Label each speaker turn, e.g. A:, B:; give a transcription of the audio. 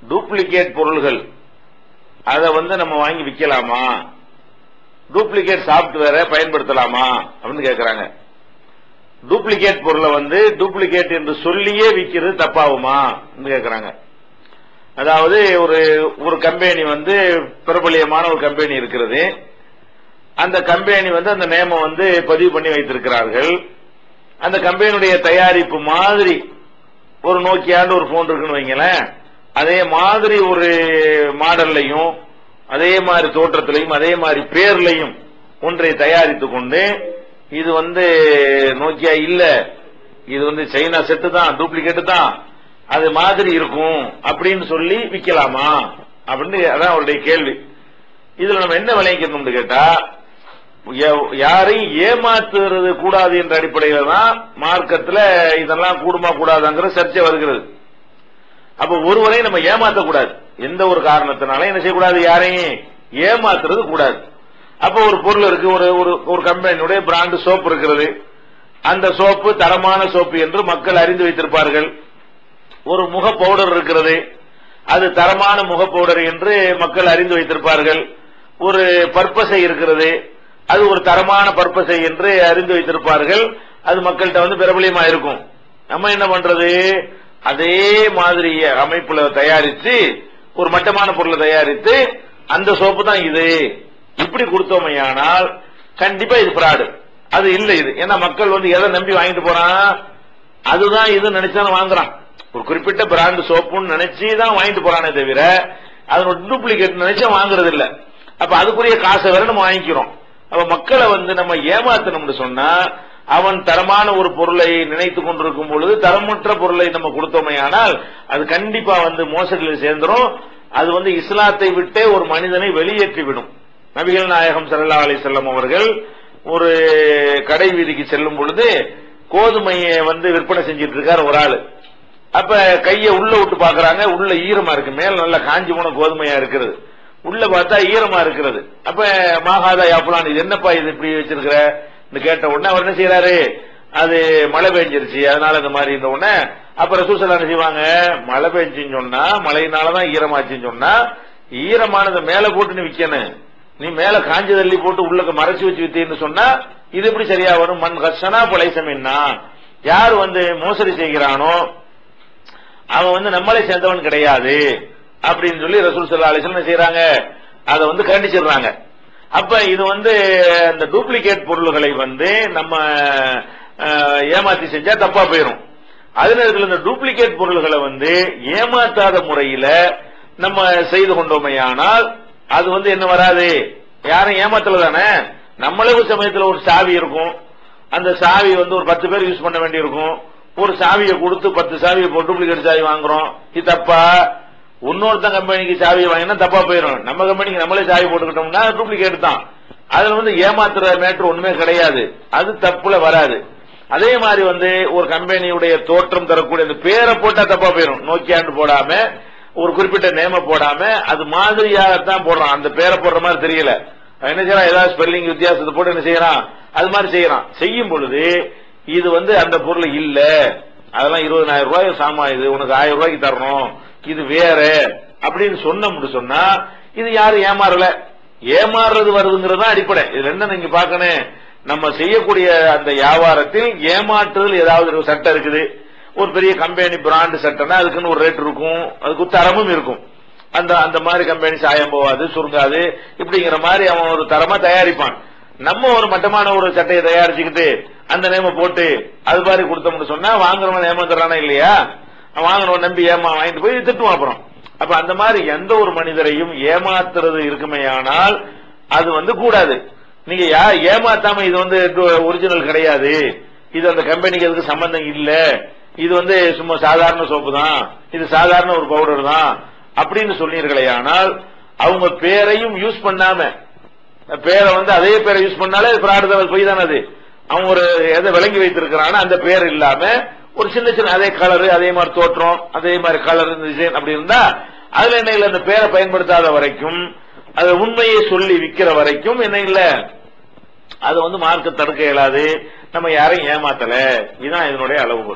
A: Duplicate பொருள்கள் அதை நம்ம வாங்கி விற்கலாமா, டூப்ளிகேட் சாப்ட்வேரை பயன்படுத்தலாமா அப்படின்னு கேட்கிறாங்க. டூப்ளிகேட் பொருளை டூப்ளிகேட் என்று சொல்லியே விற்கிறது தப்பாகுமா கேட்கிறாங்க. அதாவது ஒரு கம்பெனி பிரபலியமான ஒரு கம்பெனி இருக்கிறது. அந்த கம்பெனி அந்த நேம பதிவு பண்ணி வைத்திருக்கிறார்கள். அந்த கம்பெனியுடைய தயாரிப்பு மாதிரி ஒரு நோக்கியாண்டு ஒரு போன் இருக்குன்னு வைங்களேன், அதே மாதிரி ஒரு மாடல்லையும் அதே மாதிரி தோற்றத்திலையும் அதே மாதிரி பேர்லையும் ஒன்றை தயாரித்துக் கொண்டு இது நோக்கியா இல்ல, இது சைனா செட்டு தான், டூப்ளிகேட் தான், அது மாதிரி இருக்கும் அப்படின்னு சொல்லி விற்கலாமா அப்படின்னு அதான் அவருடைய கேள்வி. இதுல நம்ம என்ன விளைவிக்கணும் கேட்டா, யாரையும் ஏமாத்துறது கூடாது என்ற அடிப்படையில தான் மார்க்கத்துல இதெல்லாம் கூடுமா கூடாதுங்கிற சர்ச்சை வருகிறது. அப்ப ஒருவரை நம்ம ஏமாத்த கூடாது, எந்த ஒரு காரணத்தினால என்ன செய்யக்கூடாது, யாரையும் ஏமாத்துறது கூடாது. அப்ப ஒரு பொருள் இருக்கு, ஒரு கம்பெனியுடைய பிராண்ட் சோப்பு இருக்கிறது. அந்த சோப்பு தரமான சோப்பு என்று மக்கள் அறிந்து வைத்திருப்பார்கள். ஒரு முக பவுடர் இருக்கிறது, அது தரமான முக பவுடர் என்று மக்கள் அறிந்து வைத்திருப்பார்கள். ஒரு பர்பஸை இருக்கிறது, அது ஒரு தரமான பர்பஸை என்று அறிந்து வைத்திருப்பார்கள். அது மக்கள்கிட்ட பிரபலியமா இருக்கும். நம்ம என்ன பண்றது, அதே மாதிரி அமைப்புல தயாரித்து ஒரு மட்டமான பொருளை தயாரித்து அந்த சோப்பு தான் இது இப்படி கொடுத்தோமையானால் கண்டிப்பா இது பிராடு, அது இல்ல இது. ஏன்னா மக்கள் எதை நம்பி வாங்கிட்டு போறான், அதுதான் இது நினைச்சாலும் வாங்குறான். ஒரு குறிப்பிட்ட பிராண்ட் சோப்புன்னு நினைச்சுதான் வாங்கிட்டு போறானே தவிர அதனோட டூப்ளிகேட் நினைச்சா வாங்குறது இல்ல. அப்ப அதுக்குரிய காசை வேற நம்ம வாங்கிக்கிறோம். அப்ப மக்களை நம்ம ஏமாத்தணும்னு சொன்னா, அவன் தரமான ஒரு பொருளை நினைத்துக் கொண்டிருக்கும் பொழுது தரமற்ற பொருளை நம்ம கொடுத்தோமையானால் அது கண்டிப்பா மோசடியில் சேர்ந்துரும். அது இஸ்லாத்தை விட்டே ஒரு மனிதனை வெளியேற்றிவிடும். நபிகள் நாயகம் ஸல்லல்லாஹு அலைஹி வஸல்லம் அவர்கள் ஒரு கடை வீதிக்கு செல்லும் பொழுது கோதுமையை விற்பனை செஞ்சிட்டு இருக்காரு ஒரு ஆளு. அப்ப கைய உள்ள விட்டு பாக்குறாங்க, உள்ள ஈரமா இருக்கு, மேல நல்லா காஞ்சி போன கோதுமையா இருக்கிறது, உள்ள பார்த்தா ஈரமா இருக்கிறது. அப்ப மாகாதா யாப்புலான், இது என்னப்பா இது இப்படி வச்சிருக்கிற கேட்ட உடனே அவர் என்ன செய்யறாரு, அது மழை பெஞ்சிருச்சு அதனால இந்த மாதிரி இந்த உடனே அப்ப ரசூல் ஸல்லல்லாஹு அலைஹி செய்வாங்க, மழை பெஞ்சுன்னு சொன்னா மழையினாலதான் ஈரமாச்சுன்னு சொன்னா ஈரமானதை மேல போட்டு நீ விக்கணும், நீ மேல காஞ்சி தள்ளி போட்டு உள்ளக்க மறைச்சு வச்சு வித்தீன்னு சொன்னா இது எப்படி சரியா வரும். மண் கஷனா பழைசமின்னா, யார் மோசடி செய்கிறானோ அவன் நம்மளை சேர்ந்தவன் கிடையாது அப்படின்னு சொல்லி ரசூல் ஸல்லல்லாஹு அலைஹி வஸல்லம் செய்யறாங்க, அதை கண்டிச்சிடுறாங்க. அப்ப இது இந்த டூப்ளிகேட் பொருள்களை நம்ம ஏமாத்தி செஞ்சா தப்பா போயிரும். அதே நேரத்தில் இந்த டூப்ளிகேட் பொருள்களை ஏமாத்தாத முறையில நம்ம செய்து கொண்டோமையானால் அது என்ன வராது, யாரும் ஏமாத்தல தானே. நம்மளே ஒரு சமயத்தில் ஒரு சாவி இருக்கும், அந்த சாவி ஒரு 10 பேர் யூஸ் பண்ண வேண்டி இருக்கும். ஒரு சாவியை கொடுத்து 10 சாவியை போட்டு டூப்ளிகேட் சாவி வாங்குறோம், இது தப்பா. இன்னொருத்தன் கம்பெனிக்கு சாவியை வாங்கினா தப்பா போயிடும். நம்ம கம்பெனிக்கு நம்மளே சாவி போட்டுக்கிட்டோம்னா டூப்ளிகேட் தான். அதுல ஏமாத்துற மேட்ரு ஒண்ணுமே கிடையாது, அது தப்புல வராது. அதே மாதிரி ஒரு கம்பெனியுடைய தோற்றம் தரக்கூடிய அந்த பேரை போட்டா தப்பா போயிடும். நோக்கியாண்டு போடாம ஒரு குறிப்பிட்ட நேம போடாம அது மாதிரியாகத்தான் போடுறான், அந்த பேரை போடுற மாதிரி தெரியல. என்ன செய்யறான், ஏதாவது ஸ்பெல்லிங் வித்தியாசத்தை போட்டு என்ன செய்யறான், அது மாதிரி செய்யறான். செய்யும் பொழுது இது அந்த பொருள் இல்ல, அதெல்லாம் 20,000 ரூபாய் சாமா, இது உனக்கு 1000 ரூபாய்க்கு தரணும், இது வேற அப்படின்னு சொன்னா இது யாரும் ஏமாறல, ஏமாறுறது வருதுங்கிறது தான் அடிப்படை. இதுல என்ன நீங்க பாக்கணும், நம்ம செய்யக்கூடிய அந்த வியாபாரத்தில் ஏமாற்றுதல் ஏதாவது ஒரு சட்டம் இருக்குது. ஒரு பெரிய கம்பெனி பிராண்ட் சட்டம்னா அதுக்குன்னு ஒரு ரேட் இருக்கும், அதுக்கு தரமும் இருக்கும். அந்த மாதிரி கம்பெனி சாயம் போவாது, சுருங்காது, இப்படிங்கிற மாதிரி அவன் ஒரு தரமா தயாரிப்பான். நம்ம ஒரு மட்டமான ஒரு சட்டையை தயாரிச்சுக்கிட்டு அந்த நேம போட்டு அது மாதிரி கொடுத்தோம்னு சொன்னா வாங்குறவன் ஏமாத்துறானா இல்லையா, வாங்குறவன் நம்பி வாங்கிட்டு போய் திட்டுவான் அப்புறம். அப்ப அந்த மாதிரி எந்த ஒரு மனிதரையும் ஏமாத்துறது இருக்குமேயானால் அது கூடாது. நீங்க ஏமாத்தாம இது ஒரிஜினல் கிடையாது, இது அந்த கம்பெனிக்கு அதுக்கு சம்பந்தம் இல்ல, இது சும்மா சாதாரண சோப்பு தான், இது சாதாரண ஒரு பவுடர் தான் அப்படின்னு சொன்னீர்களேயானால் அவங்க பேரையும் யூஸ் பண்ணாம, பேரை அதே பேரை யூஸ் பண்ணாலே பிராடு தான், போய் தானே அது. அவன் ஒரு எதை விளங்கி வைத்திருக்கிறான், அந்த பேர் இல்லாம ஒரு சின்ன சின்ன அதே கலரு, அதே மாதிரி தோற்றம், அதே மாதிரி கலர் டிசைன் அப்படி இருந்தா அதுல என்ன இல்ல, அந்த பேரை பயன்படுத்தாத வரைக்கும், அது உண்மையை சொல்லி விற்கிற வரைக்கும் என்ன இல்ல, அது மார்க்க தடுக்க இயலாது. நம்ம யாரையும் ஏமாத்தல, இதுதான் இதனுடைய அளவுகோல்.